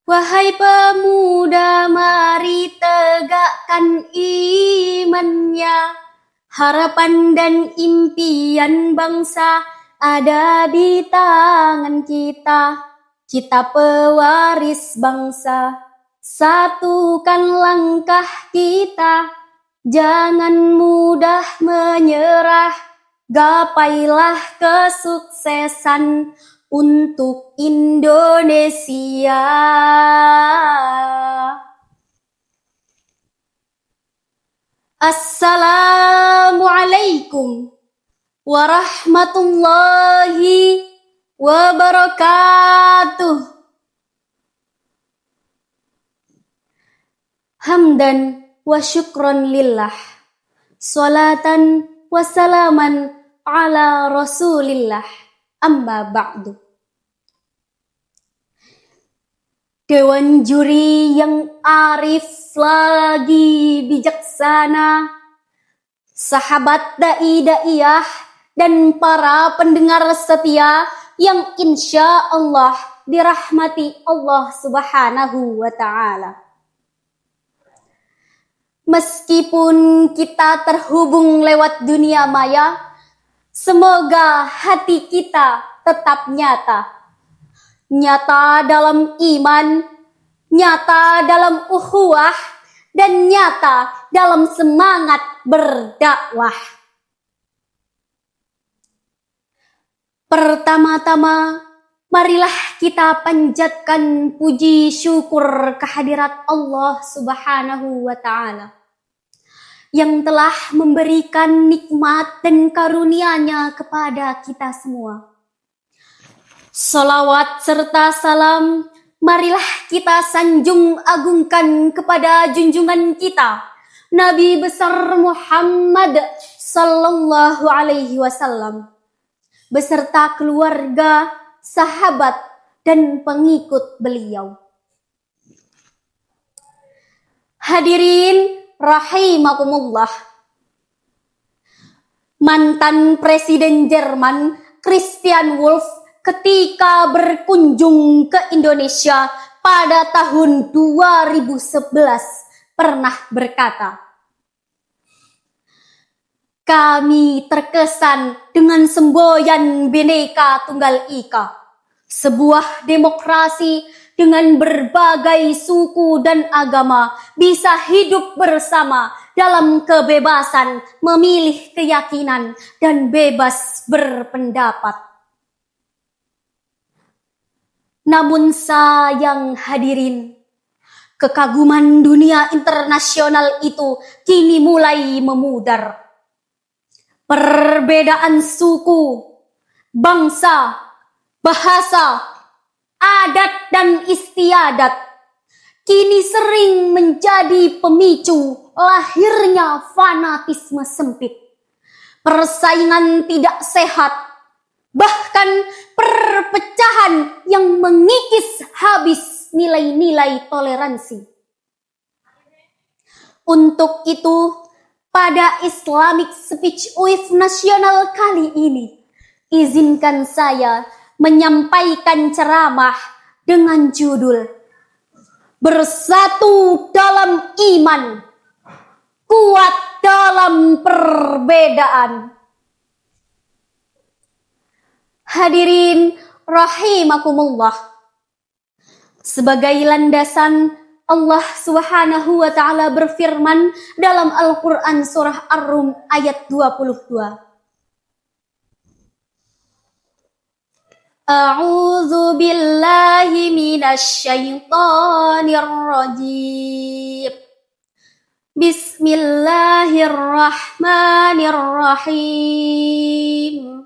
Wahai pemuda, mari tegakkan imannya. Harapan dan impian bangsa ada di tangan kita. Kita pewaris bangsa, satukan langkah kita. Jangan mudah menyerah, gapailah kesuksesan untuk Indonesia. Assalamualaikum warahmatullahi wabarakatuh. Hamdan wa syukran lillah, salatan wa salaman ala rasulillah, amma ba'du. Dewan juri yang arif lagi bijaksana, sahabat da'i-da'iyah dan para pendengar setia yang insya Allah dirahmati Allah Subhanahu wa ta'ala. Meskipun kita terhubung lewat dunia maya, semoga hati kita tetap nyata. Nyata dalam iman, nyata dalam ukhuwah, dan nyata dalam semangat berdakwah. Pertama-tama, marilah kita panjatkan puji syukur kehadirat Allah Subhanahu wa ta'ala yang telah memberikan nikmat dan karunia-Nya kepada kita semua. Salawat serta salam marilah kita sanjung agungkan kepada junjungan kita, Nabi besar Muhammad sallallahu alaihi wasallam, beserta keluarga, sahabat, dan pengikut beliau. Hadirin rahimakumullah. Mantan Presiden Jerman Christian Wolff ketika berkunjung ke Indonesia pada tahun 2011 pernah berkata, "Kami terkesan dengan semboyan Bhinneka Tunggal Ika, sebuah demokrasi dengan berbagai suku dan agama bisa hidup bersama dalam kebebasan memilih keyakinan dan bebas berpendapat. Namun sayang hadirin, kekaguman dunia internasional itu kini mulai memudar. Perbedaan suku, bangsa, bahasa, adat dan istiadat kini sering menjadi pemicu lahirnya fanatisme sempit, persaingan tidak sehat, bahkan perpecahan yang mengikis habis nilai-nilai toleransi. Untuk itu, pada Islamic Speech Week Nasional kali ini, izinkan saya menyampaikan ceramah dengan judul Bersatu dalam Iman, Kuat dalam Perbedaan. Hadirin rahimakumullah. Sebagai landasan, Allah Subhanahu wa ta'ala berfirman dalam Al-Quran surah Ar-Rum ayat 22. A'udzu billahi minasy syaithanir rajim. Bismillahirrahmanirrahim.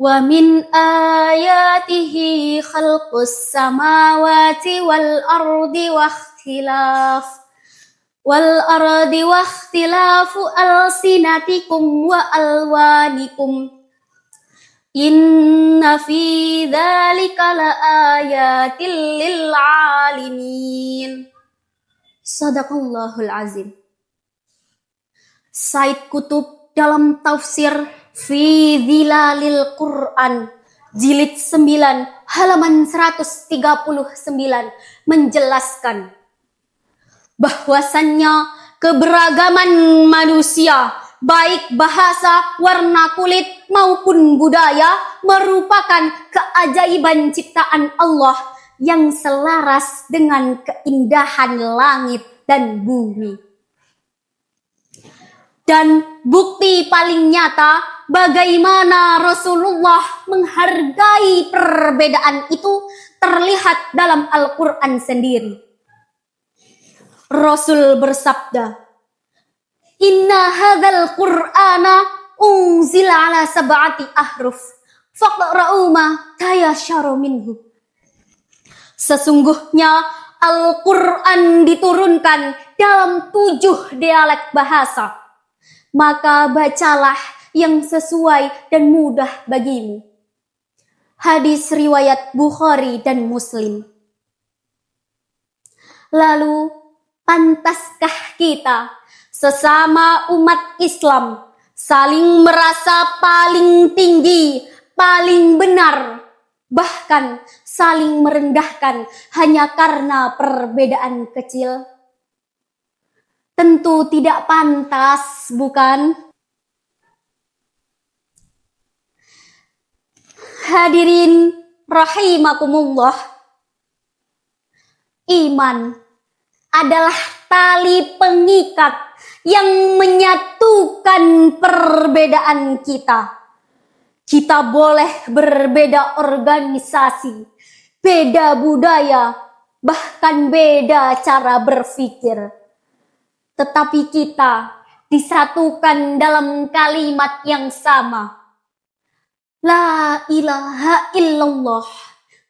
Wa min ayatihi khalqus samawati wal ardi wa ikhtilafu alsinatikum wa alwanikum. Inna fi dzalika laayatil lil alimin. Shadaqallahul azim. Said Qutb dalam tafsir Fi Dhilalil Quran jilid 9 halaman 139 menjelaskan bahwasannya keberagaman manusia, baik bahasa, warna kulit maupun budaya, merupakan keajaiban ciptaan Allah yang selaras dengan keindahan langit dan bumi. Dan bukti paling nyata bagaimana Rasulullah menghargai perbedaan itu terlihat dalam Al-Quran sendiri. Rasul bersabda, "Inna hadzal Qur'ana unzila ala sab'ati ahruf, faqra'u ma tayassara minhu." Sesungguhnya Al-Quran diturunkan dalam 7 dialek bahasa, maka bacalah yang sesuai dan mudah bagimu. Hadis riwayat Bukhari dan Muslim. Lalu, pantaskah kita sesama umat Islam saling merasa paling tinggi, paling benar, bahkan saling merendahkan hanya karena perbedaan kecil? Tentu tidak pantas, bukan? Hadirin rahimakumullah, iman adalah tali pengikat yang menyatukan perbedaan kita. Kita boleh berbeda organisasi, beda budaya, bahkan beda cara berpikir. Tetapi kita disatukan dalam kalimat yang sama. La ilaha illallah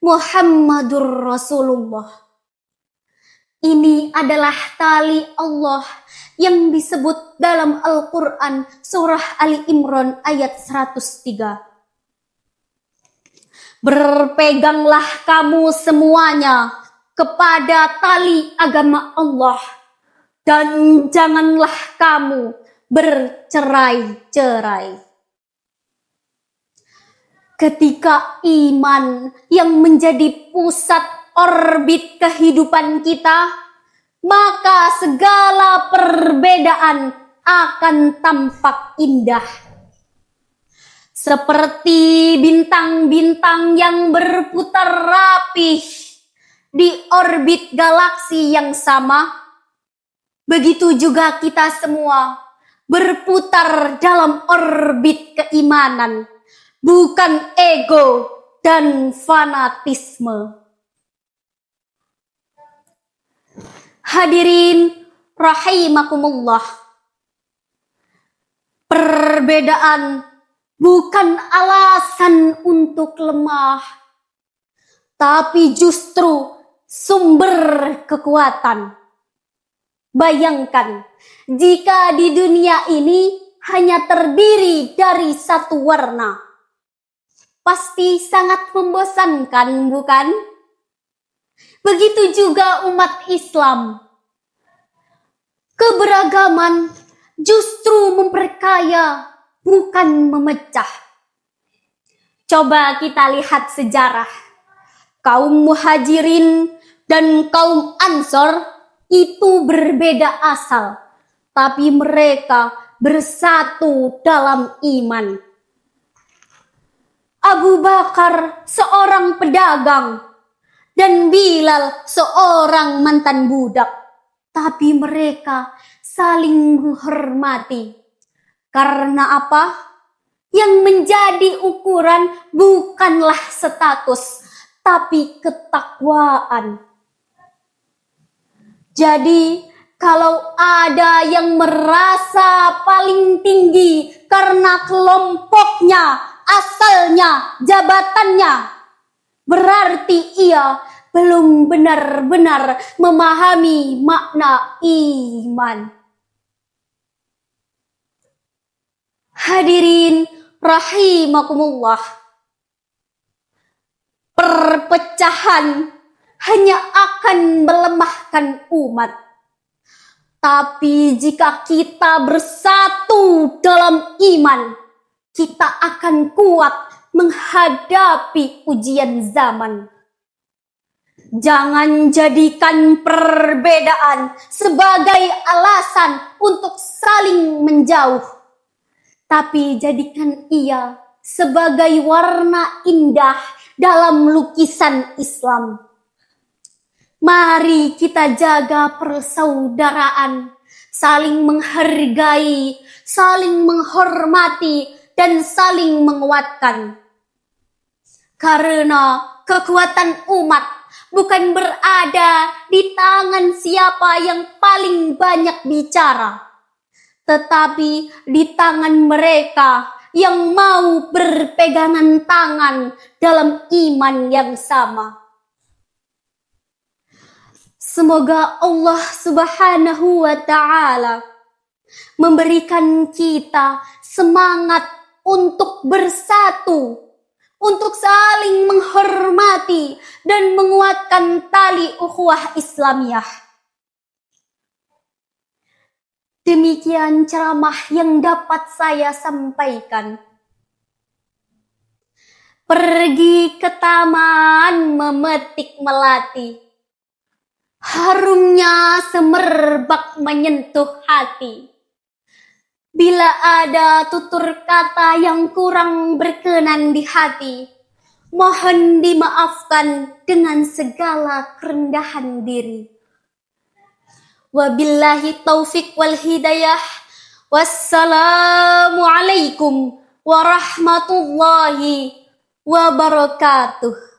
Muhammadur Rasulullah. Ini adalah tali Allah yang disebut dalam Al-Quran surah Ali Imran ayat 103. Berpeganglah kamu semuanya kepada tali agama Allah, dan janganlah kamu bercerai-cerai. Ketika iman yang menjadi pusat orbit kehidupan kita, maka segala perbedaan akan tampak indah. Seperti bintang-bintang yang berputar rapih di orbit galaksi yang sama, begitu juga kita semua berputar dalam orbit keimanan, bukan ego dan fanatisme. Hadirin rahimakumullah, perbedaan bukan alasan untuk lemah, tapi justru sumber kekuatan. Bayangkan, jika di dunia ini hanya terdiri dari satu warna, pasti sangat membosankan, bukan? Begitu juga umat Islam. Keberagaman justru memperkaya, bukan memecah. Coba kita lihat sejarah. Kaum Muhajirin dan kaum Ansor itu berbeda asal, tapi mereka bersatu dalam iman. Abu Bakar seorang pedagang dan Bilal seorang mantan budak, tapi mereka saling menghormati. Karena apa? Yang menjadi ukuran bukanlah status, tapi ketakwaan. Jadi, kalau ada yang merasa paling tinggi karena kelompoknya, asalnya, jabatannya, berarti ia belum benar-benar memahami makna iman. Hadirin rahimakumullah, perpecahan hanya akan melemahkan umat. Tapi jika kita bersatu dalam iman, kita akan kuat menghadapi ujian zaman. Jangan jadikan perbedaan sebagai alasan untuk saling menjauh, tapi jadikan ia sebagai warna indah dalam lukisan Islam. Mari kita jaga persaudaraan, saling menghargai, saling menghormati, dan saling menguatkan. Karena kekuatan umat bukan berada di tangan siapa yang paling banyak bicara, tetapi di tangan mereka yang mau berpegangan tangan dalam iman yang sama. Semoga Allah Subhanahu wa Ta'ala memberikan kita semangat untuk bersatu, untuk saling menghormati dan menguatkan tali ukhuwah Islamiyah. Demikian ceramah yang dapat saya sampaikan. Pergi ke taman memetik melati, harumnya semerbak menyentuh hati. Bila ada tutur kata yang kurang berkenan di hati, mohon dimaafkan dengan segala kerendahan diri. Wabillahi taufik wal hidayah. Wassalamualaikum warahmatullahi wabarakatuh.